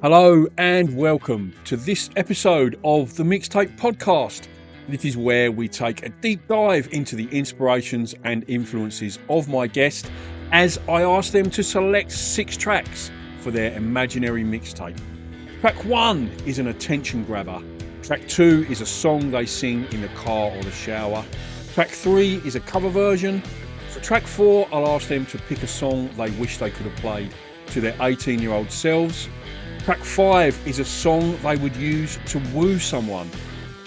Hello and welcome to this episode of the Mixtape podcast. This is where we take a deep dive into the inspirations and influences of my guest as I ask them to select 6 tracks for their imaginary mixtape. Track 1 is an attention grabber. Track 2 is a song they sing in the car or the shower. Track 3 is a cover version. For track 4, I'll ask them to pick a song they wish they could have played to their 18-year-old selves. Track 5 is a song they would use to woo someone.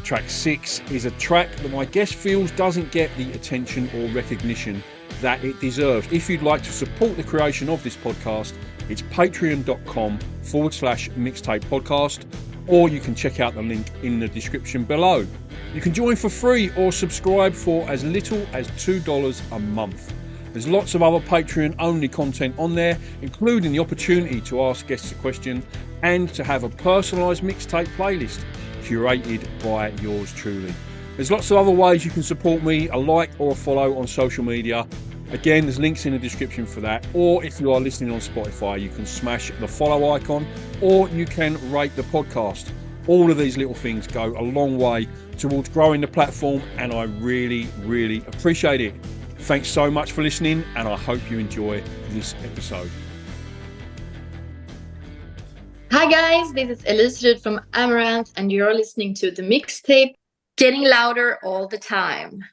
Track 6 is a track that my guest feels doesn't get the attention or recognition that it deserves. If you'd like to support the creation of this podcast, it's patreon.com/mixtape podcast, or you can check out the link in the description below. You can join for free or subscribe for as little as $2 a month. There's lots of other Patreon-only content on there, including the opportunity to ask guests a question and to have a personalised mixtape playlist curated by yours truly. There's lots of other ways you can support me, a like or a follow on social media. Again, there's links in the description for that. Or if you are listening on Spotify, you can smash the follow icon or you can rate the podcast. All of these little things go a long way towards growing the platform and I really, really appreciate it. Thanks so much for listening and I hope you enjoy this episode. Hi guys, this is Elize Ryd from Amaranthe and you're listening to the Mixtape, getting louder all the time.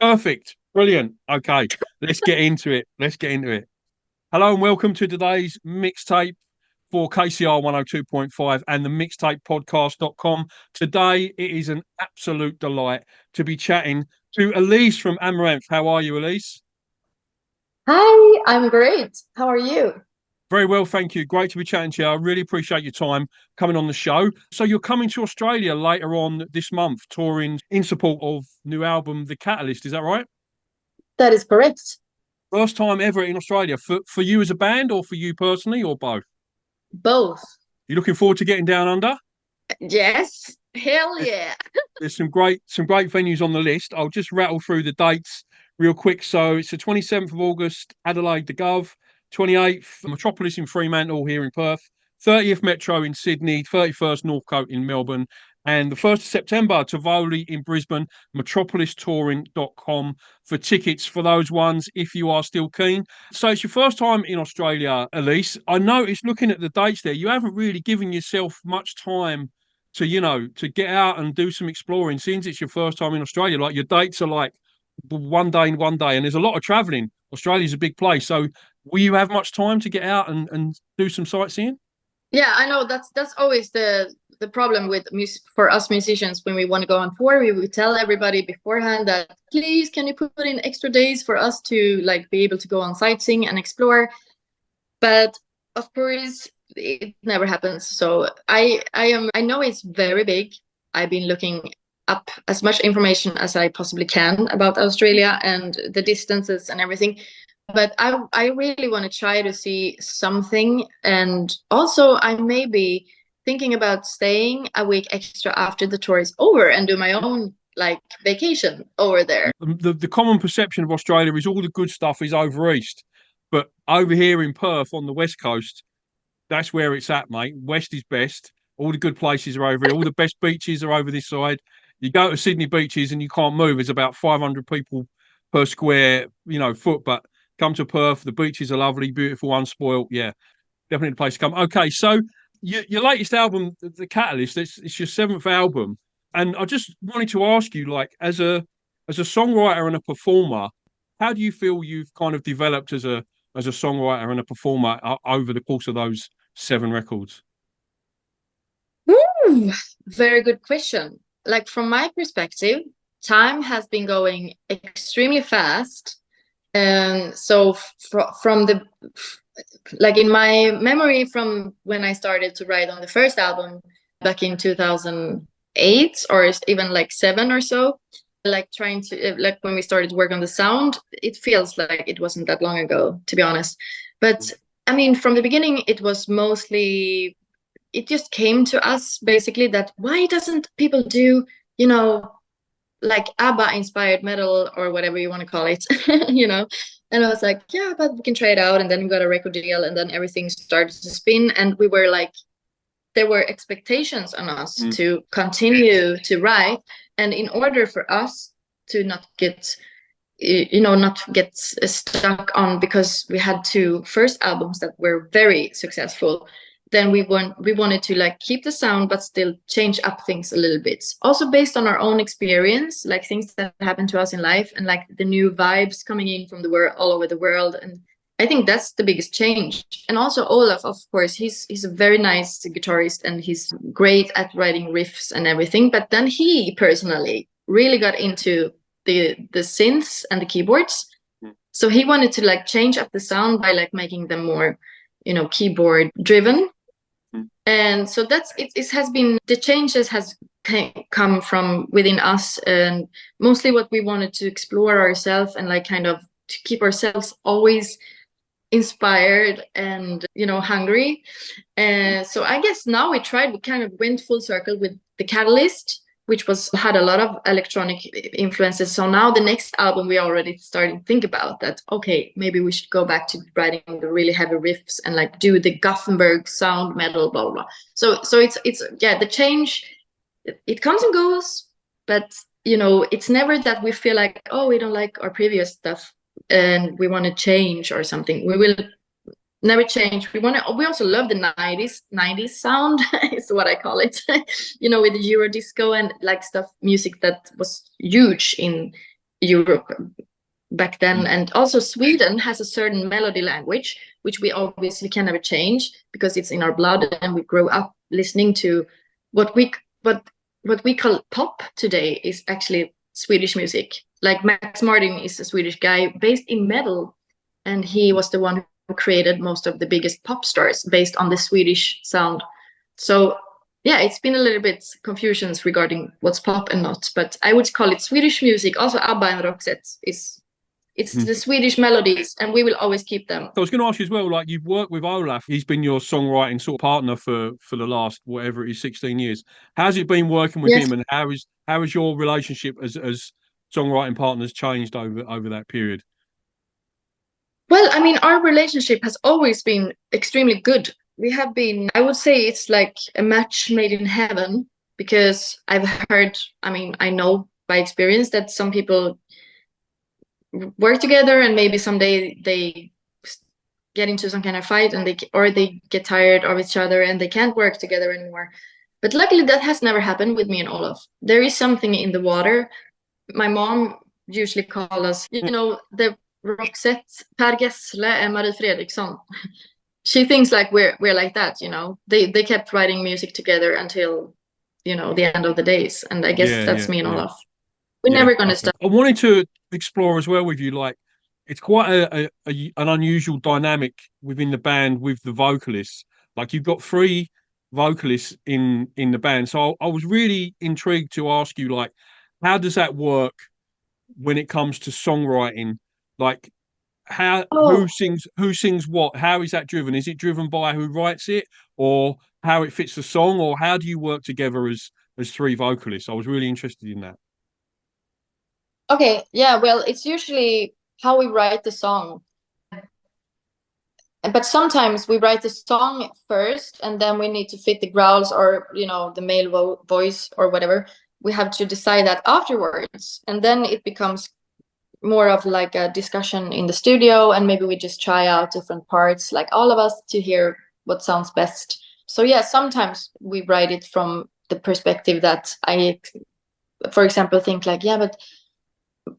Perfect. Brilliant. Okay, let's get into it. Hello and welcome to today's Mixtape for KCR 102.5 and the mixtapepodcast.com. Today, it is an absolute delight to be chatting to Elize from Amaranthe. How are you, Elize? Hi, I'm great. How are you? Very well, thank you. Great to be chatting to you. I really appreciate your time coming on the show. So you're coming to Australia later on this month, touring in support of new album, The Catalyst. Is that right? That is correct. First time ever in Australia for you as a band or for you personally or both? Both. You looking forward to getting down under? Yes. Hell yeah. There's some great venues on the list. I'll just rattle through the dates real quick. So it's the 27th of August, Adelaide, the Gov. 28th, Metropolis in Fremantle here in Perth, 30th Metro in Sydney, 31st Northcote in Melbourne, and the 1st of September, Tivoli in Brisbane, metropolistouring.com for tickets for those ones if you are still keen. So it's your first time in Australia, Elize. I noticed looking at the dates there, you haven't really given yourself much time to get out and do some exploring since it's your first time in Australia. Like your dates are like one day, and there's a lot of travelling. Australia's a big place, so will you have much time to get out and do some sightseeing? Yeah, I know that's always the problem with for us musicians when we want to go on tour. We tell everybody beforehand that please can you put in extra days for us to like be able to go on sightseeing and explore, but of course it never happens. So I know it's very big. I've been looking up as much information as I possibly can about Australia and the distances and everything. But I really want to try to see something. And also I may be thinking about staying a week extra after the tour is over and do my own like vacation over there. The common perception of Australia is all the good stuff is over east. But over here in Perth on the west coast, that's where it's at, mate. West is best. All the good places are over here. All the best beaches are over this side. You go to Sydney beaches and you can't move. There's about 500 people per square, foot. But come to Perth, the beaches are lovely, beautiful, unspoilt. Yeah, definitely the place to come. Okay, so your latest album, The Catalyst, it's your 7th album. And I just wanted to ask you, like, as a songwriter and a performer, how do you feel you've kind of developed as a songwriter and a performer over the course of those 7 records? Very good question. Like from my perspective, time has been going extremely fast. And so from the, like in my memory from when I started to write on the first album back in 2008 or even like 7 or so, like trying to, like when we started to work on the sound, it feels like it wasn't that long ago, to be honest. But I mean, from the beginning, it was mostly, it just came to us basically that why doesn't people do, like ABBA inspired metal or whatever you want to call it, And I was like, yeah, but we can try it out. And then we got a record deal and then everything started to spin. And we were like, there were expectations on us to continue to write, and in order for us to not get stuck on, because we had 2 first albums that were very successful, then we wanted to like keep the sound but still change up things a little bit, also based on our own experience, like things that happened to us in life, and like the new vibes coming in from the world, all over the world. And I think that's the biggest change. And also Olaf, of course, he's a very nice guitarist and he's great at writing riffs and everything, but then he personally really got into the synths and the keyboards, so he wanted to like change up the sound by like making them more, keyboard driven. And so that's it has been, the changes has come from within us, and mostly what we wanted to explore ourselves and like kind of to keep ourselves always inspired and hungry. So I guess now we kind of went full circle with the Catalyst, which had a lot of electronic influences. So now the next album, we already started to think about that, okay, maybe we should go back to writing the really heavy riffs and like do the Gothenburg sound metal, blah, blah. So it's the change, it comes and goes, but it's never that we feel like, oh, we don't like our previous stuff and we want to change or something. We will never change. We also love the 90s sound is what I call it, with the Euro disco and like music that was huge in Europe back then. And also Sweden has a certain melody language, which we obviously can never change because it's in our blood, and we grow up listening to what we call pop today is actually Swedish music. Like Max Martin is a Swedish guy based in metal, and he was the one who created most of the biggest pop stars based on the Swedish sound. So yeah, it's been a little bit confusions regarding what's pop and not, but I would call it Swedish music. Also ABBA and Roxette it's the Swedish melodies, and we will always keep them. I was going to ask you as well, like you've worked with Olaf, he's been your songwriting sort of partner for the last, whatever it is, 16 years. How's it been working with him, and how is your relationship as songwriting partners changed over that period? Well, I mean, our relationship has always been extremely good. We have been, I would say it's like a match made in heaven, because I've heard, I know by experience that some people work together and maybe someday they get into some kind of fight and they get tired of each other and they can't work together anymore. But luckily that has never happened with me and Olaf. There is something in the water. My mom usually calls us, the Roxette, Per Gessle, and Marie Fredriksson. She thinks like we're like that, They kept writing music together until, the end of the days. And I guess that's me and Olaf. We're never going to stop. I wanted to explore as well with you, like, it's quite an unusual dynamic within the band with the vocalists. Like, you've got 3 vocalists in the band. So I was really intrigued to ask you, like, how does that work when it comes to songwriting? Like, who sings what? How is that driven? Is it driven by who writes it, or how it fits the song, or how do you work together as 3 vocalists? I was really interested in that. Okay, yeah, well, it's usually how we write the song. But sometimes we write the song first, and then we need to fit the growls or, the male voice or whatever. We have to decide that afterwards. And then it becomes more of like a discussion in the studio, and maybe we just try out different parts, like all of us, to hear what sounds best. So yeah, sometimes we write it from the perspective that I, for example, think like, yeah, but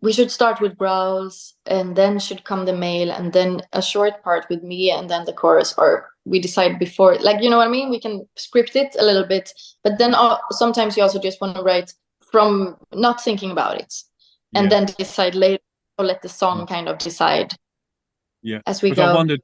we should start with growls, and then should come the male, and then a short part with me, and then the chorus, or we decide before, like, you know what I mean? We can script it a little bit, but then sometimes you also just want to write from not thinking about it, and then decide later, or let the song kind of decide as we go. I wondered,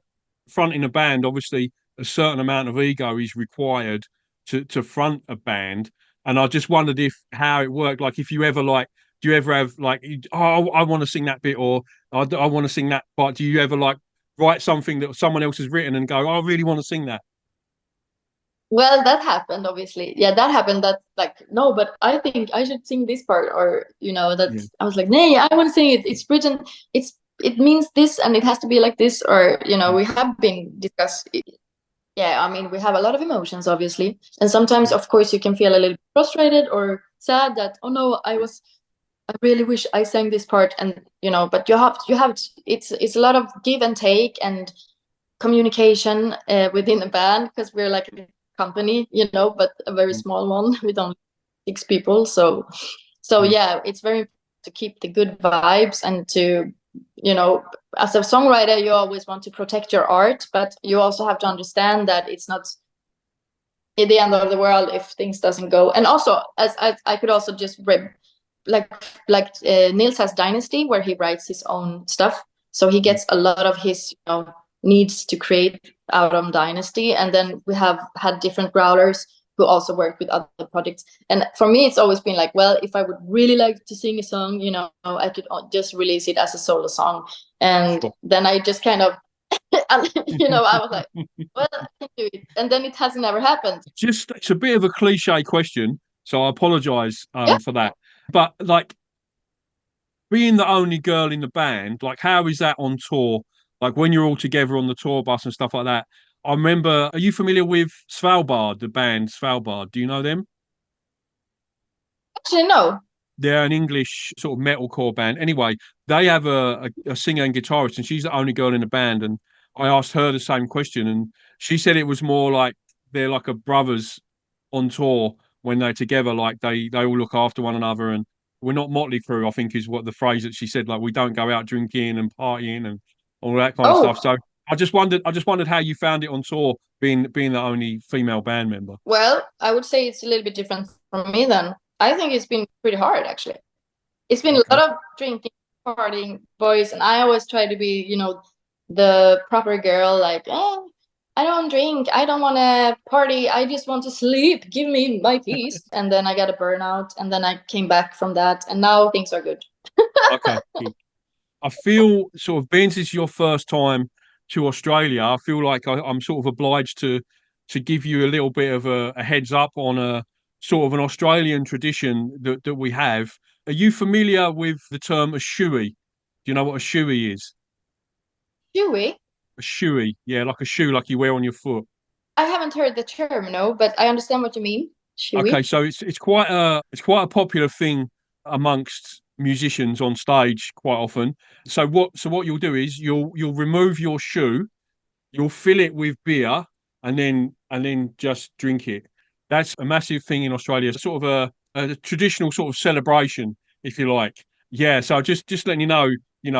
fronting a band, obviously a certain amount of ego is required to front a band, and I just wondered how it worked. Like, if you ever do you ever have like, oh, I want to sing that bit, or I want to sing that part? Do you ever like write something that someone else has written and go, oh, I really want to sing that? Well, that happened, obviously. Yeah, that happened. That like, no, but I think I should sing this part, or I was like, nay, I want to sing it. It's written. It means this, and it has to be like this, or we have been discussing. Yeah, I mean, we have a lot of emotions, obviously. And sometimes, of course, you can feel a little frustrated or sad that, oh no, I really wish I sang this part. And, but it's a lot of give and take and communication within the band, because we're like a company, but a very small one with only 6 people. So yeah, it's very important to keep the good vibes and to, as a songwriter, you always want to protect your art, but you also have to understand that it's not at the end of the world if things doesn't go. And also, as I could also just Nils has Dynasty, where he writes his own stuff, so he gets a lot of his needs to create out of Dynasty. And then we have had different growlers who also work with other projects. And for me, it's always been like, well, if I would really like to sing a song, I could just release it as a solo song. And then I just kind of, I was like, well, I can do it. And then it hasn't ever happened. It's a bit of a cliche question, so I apologize for that. But like, being the only girl in the band, like, how is that on tour? Like, when you're all together on the tour bus and stuff like that. I remember, are you familiar with Svalbard, the band Svalbard? Do you know them? Actually, no. They're an English sort of metalcore band. Anyway, they have a singer and guitarist, and she's the only girl in the band. And I asked her the same question, and she said it was more like they're like a brothers on tour when they're together. Like they all look after one another, and we're not Motley Crue, I think is what the phrase that she said. Like, we don't go out drinking and partying and all that kind of stuff. So I just wondered how you found it on tour, being the only female band member. Well, I would say it's a little bit different from me then. I think it's been pretty hard, actually. It's been a lot of drinking, partying, boys, and I always try to be, the proper girl, like, oh, I don't drink, I don't want to party, I just want to sleep, give me my peace. And then I got a burnout, and then I came back from that, and now things are good. Okay. I feel sort of, being this is your first time to Australia, I feel like I'm sort of obliged to give you a little bit of a heads up on a sort of an Australian tradition that we have. Are you familiar with the term a shoey? Do you know what a shoey is? Chewy? A shoey, yeah, like a shoe, like you wear on your foot. I haven't heard the term, no, but I understand what you mean. Okay, Chewy? so it's quite a popular thing amongst musicians on stage quite often. So what you'll do is you'll remove your shoe, you'll fill it with beer, and then just drink it. That's a massive thing in Australia. It's sort of a traditional sort of celebration, if you like. Yeah, so just letting you know,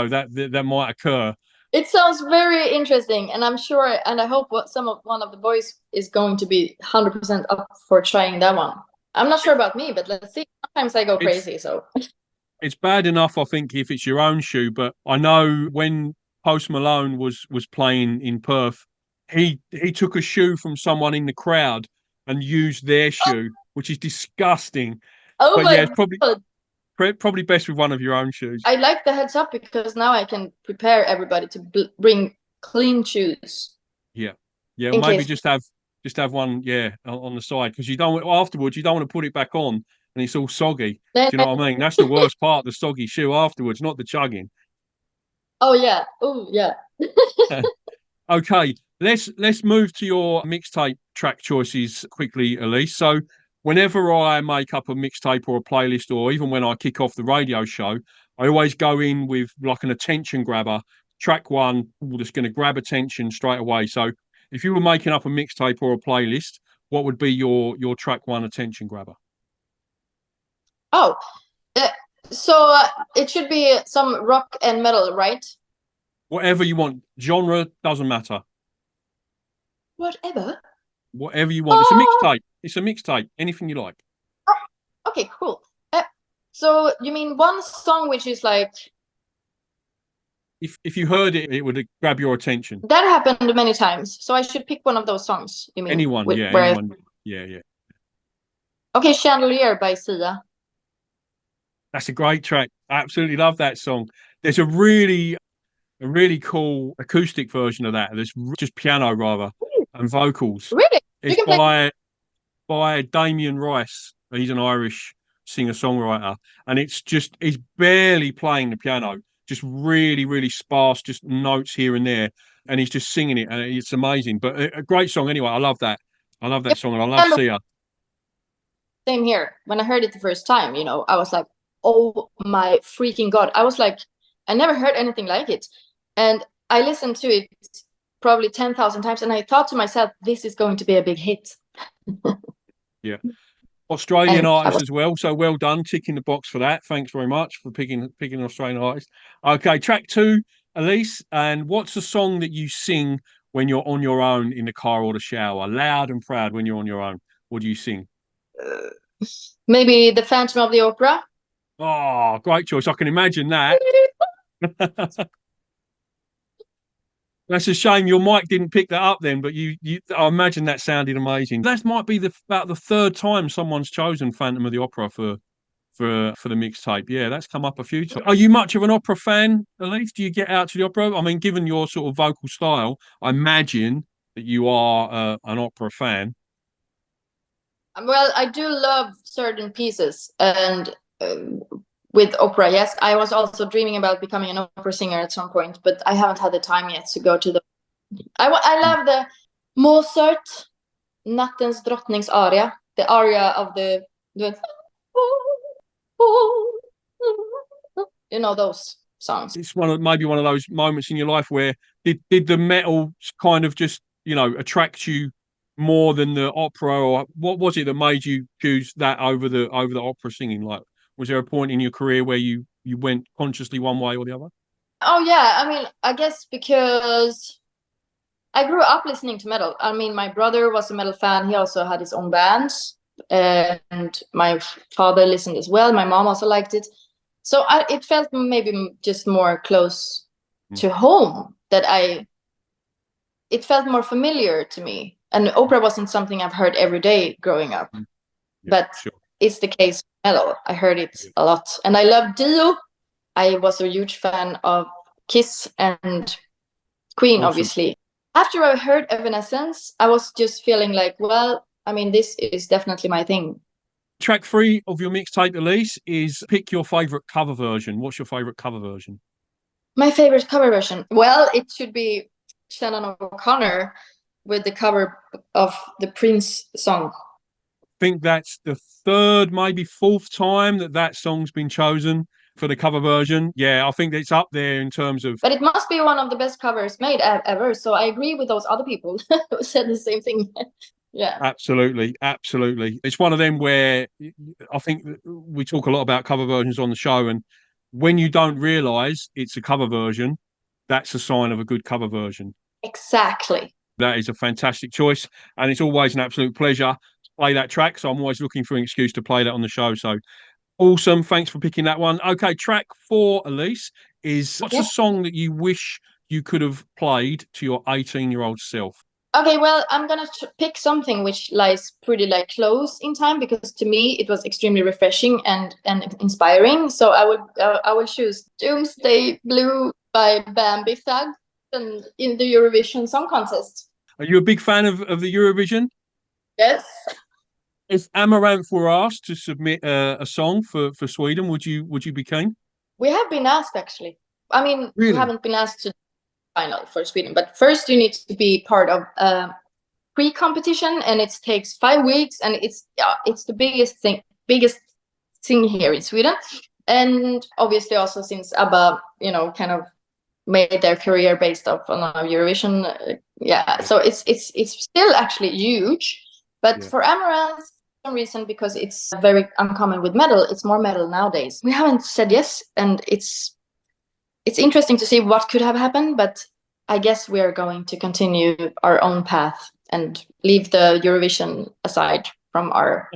that might occur. It sounds very interesting, and I'm sure, and I hope one of the boys is going to be 100% up for trying that one. I'm not sure about me, but let's see. Sometimes I go It's crazy, so. it's bad enough, I think, if it's your own shoe, but I know when Post Malone was playing in Perth, he took a shoe from someone in the crowd and used their shoe, which is disgusting. Oh But yeah, my it's probably God. probably best with one of your own shoes. I like the heads up because now I can prepare everybody to bring clean shoes Yeah, yeah. in Maybe case. just have one, yeah, on the side, because afterwards you don't want to put it back on and it's all soggy. Then, Do you know what I mean? That's the worst part, the soggy shoe afterwards, not the chugging. oh yeah, oh yeah. Okay, let's move to your mixtape track choices quickly, Elize. So whenever I make up a mixtape or a playlist, or even when I kick off the radio show, I always go in with like an attention grabber. Track one that's going to grab attention straight away. So if you were making up a mixtape or a playlist, what would be your track one attention grabber? Oh, uh, so it should be some rock and metal, right? Whatever you want. Genre doesn't matter. Whatever. Whatever you want. It's a Oh, mixtape. It's a mixtape. Anything you like. okay, cool. So you mean one song which is like If you heard it, it would grab your attention. that happened many times. So I should pick one of those songs. You mean Anyone, yeah, where anyone, yeah, yeah. okay, Chandelier by Sia. That's a great track. I absolutely love that song. There's a really cool acoustic version of that. There's just piano rather and vocals. Really? You It's can play. by Damien Rice. He's an Irish singer-songwriter, and he's barely playing the piano, just really, really sparse, just notes here and there. and he's just singing it, and it's amazing. But a great song anyway. I love that. I love that song, and I love Sia. Same here. When I heard it the first time, you know, I was like, oh my freaking God. I was like, I never heard anything like it. And I listened to it probably 10,000 times, and I thought to myself, this is going to be a big hit. Yeah. Australian artist as well. So well done, ticking the box for that. Thanks very much for picking an Australian artist. Okay, track 2, Elize. And what's the song that you sing when you're on your own in the car or the shower? Loud and proud when you're on your own. What do you sing? Maybe The Phantom of the Opera. Oh, great choice. I can imagine that. That's a shame your mic didn't pick that up then, but I imagine that sounded amazing. That might be about the third time someone's chosen Phantom of the Opera for the mixtape. Yeah, that's come up a few times. Are you much of an opera fan, Elize? Do you get out to the opera? I mean, given your sort of vocal style, I imagine that you are an opera fan. Well, I do love certain pieces, and with opera, yes, I was also dreaming about becoming an opera singer at some point, but I haven't had the time yet to go to the. I love the Mozart, Nattens drottnings aria, the aria of the you know, those songs. It's maybe one of those moments in your life where did the metal kind of just, you know, attract you more than the opera, or what was it that made you choose that over the opera singing? Like, was there a point in your career where you went consciously one way or the other? Oh yeah, I mean, I guess because I grew up listening to metal. I mean, my brother was a metal fan. He also had his own band, and my father listened as well. My mom also liked it. So it felt maybe just more close to home, that it felt more familiar to me. And opera wasn't something I've heard every day growing up. Yeah, but sure. It's the case with metal. I heard it a lot. And I love Dio. I was a huge fan of Kiss and Queen, obviously. After I heard Evanescence, I was just feeling like, well, I mean, this is definitely my thing. Track 3 of your mixtape, Elize, is pick your favourite cover version. What's your favourite cover version? My favourite cover version? Well, it should be Shannon O'Connor with the cover of the Prince song. I think that's the third, maybe fourth time that song's been chosen for the cover version. Yeah, I think it's up there in terms of... But it must be one of the best covers made ever. So I agree with those other people who said the same thing. Yeah, absolutely. It's one of them where I think we talk a lot about cover versions on the show, and when you don't realise it's a cover version, that's a sign of a good cover version. Exactly. That is a fantastic choice, and it's always an absolute pleasure to play that track. So I'm always looking for an excuse to play that on the show. So awesome. Thanks for picking that one. Okay, track 4, Elize, is what's a song that you wish you could have played to your 18-year-old self? Okay, well, I'm gonna pick something which lies pretty close in time, because to me it was extremely refreshing and inspiring. So I will choose Doomsday Blue by Bambi Thug, and in the Eurovision Song Contest. Are you a big fan of the Eurovision? Yes. If Amaranthe were asked to submit a song for Sweden, would you be keen? We have been asked, actually. I mean, really? We haven't been asked to final for Sweden, but first you need to be part of a pre-competition, and it takes 5 weeks, and it's the biggest thing here in Sweden. And obviously also since ABBA, you know, kind of made their career based off on Eurovision, so it's still actually huge. But for Amaranthe, for some reason, because it's very uncommon with metal, it's more metal nowadays, we haven't said yes, and it's interesting to see what could have happened, but I guess we are going to continue our own path and leave the Eurovision aside from our...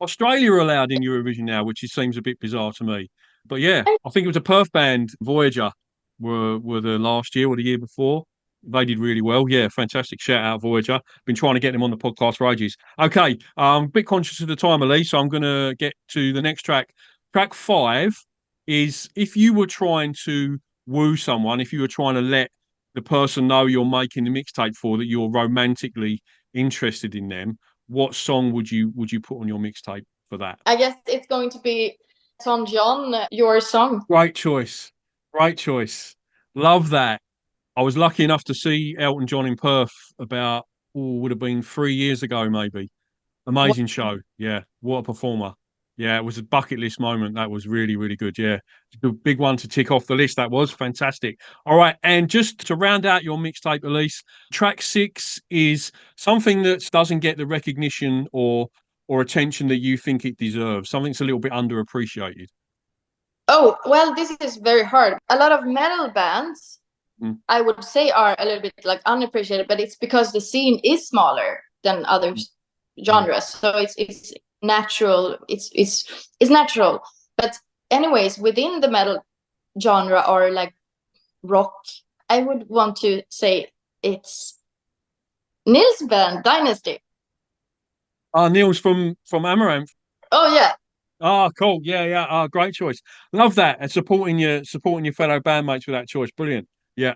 Australia are allowed in Eurovision now, which seems a bit bizarre to me. But yeah, I think it was a Perth band, Voyager, were the last year or the year before. They did really well. Yeah, fantastic. Shout out Voyager. Been trying to get them on the podcast for ages. Okay, I'm a bit conscious of the time, Elize, so I'm going to get to the next track. Track 5 is if you were trying to woo someone, if you were trying to let the person know you're making the mixtape for, that you're romantically interested in them, what song would you put on your mixtape for that? I guess it's going to be Tom John, Your Song. Great choice. Love that. I was lucky enough to see Elton John in Perth about, would have been 3 years ago, maybe. Amazing show. Yeah. What a performer. Yeah, it was a bucket list moment. That was really, really good. Yeah. The big one to tick off the list. That was fantastic. All right. And just to round out your mixtape, Elize, track 6 is something that doesn't get the recognition or attention that you think it deserves. Something's a little bit underappreciated. Oh, well, this is very hard. A lot of metal bands, I would say, are a little bit like unappreciated, but it's because the scene is smaller than other genres. So it's natural. It's natural. But anyways, within the metal genre or like rock, I would want to say it's Nils band Dynasty. Neil's from Amaranthe. Oh yeah. Oh, cool. Yeah. Great choice. Love that. And supporting your fellow bandmates with that choice. Brilliant. Yeah.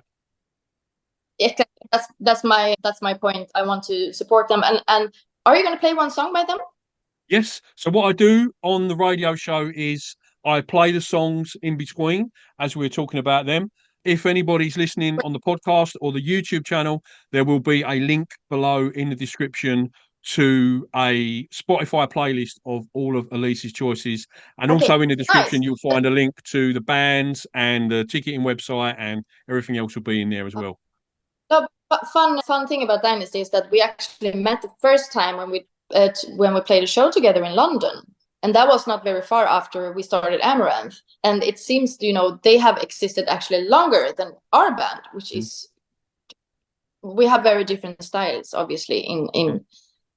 Exactly. That's my point. I want to support them. And are you going to play one song by them? Yes. So what I do on the radio show is I play the songs in between as we're talking about them. If anybody's listening on the podcast or the YouTube channel, there will be a link below in the description to a Spotify playlist of all of Elize's choices. And also in the description, you'll find a link to the bands and the ticketing website, and everything else will be in there as well. The fun thing about Dynasty is that we actually met the first time when we played a show together in London, and that was not very far after we started Amaranthe. And it seems, they have existed actually longer than our band, which is, we have very different styles, obviously,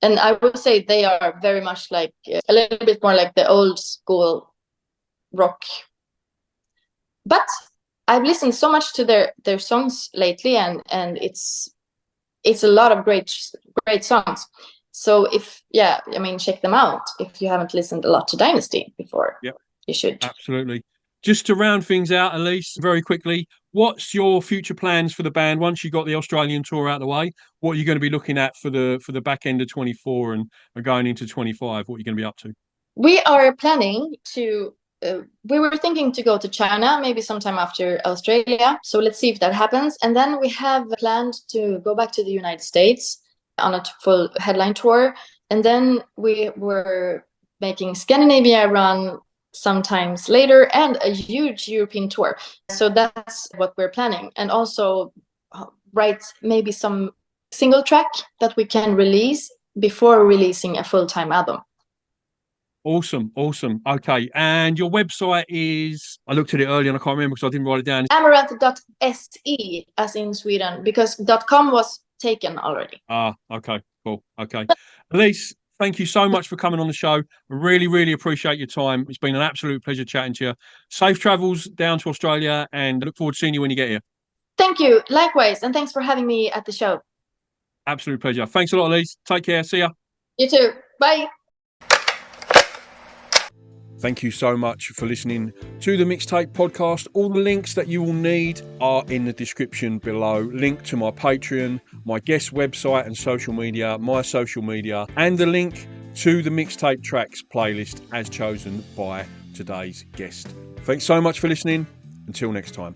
and I would say they are very much like a little bit more like the old school rock. But I've listened so much to their songs lately, and it's a lot of great songs. So check them out if you haven't listened a lot to Dynasty before. Yeah, you should. Absolutely. Just to round things out, Elize, very quickly, what's your future plans for the band once you got the Australian tour out of the way? What are you going to be looking at for the back end of 24 and going into 25? What are you going to be up to? We are planning to. We were thinking to go to China, maybe sometime after Australia. So let's see if that happens. And then we have planned to go back to the United States on a full headline tour. And then we were making Scandinavia run sometimes later, and a huge European tour. So that's what we're planning. And also write maybe some single track that we can release before releasing a full-time album. Awesome. Okay. And your website is, I looked at it earlier and I can't remember because I didn't write it down. Amaranthe.se, as in Sweden, because .com was taken already. Okay, cool. Okay. Elize, thank you so much for coming on the show. I really, really appreciate your time. It's been an absolute pleasure chatting to you. Safe travels down to Australia, and I look forward to seeing you when you get here. Thank you. Likewise. And thanks for having me at the show. Absolute pleasure. Thanks a lot, Elize. Take care. See ya. You too. Bye. Thank you so much for listening to the Mixtape podcast. All the links that you will need are in the description below. Link to my Patreon, my guest website and social media, my social media, and the link to the Mixtape tracks playlist as chosen by today's guest. Thanks so much for listening. Until next time.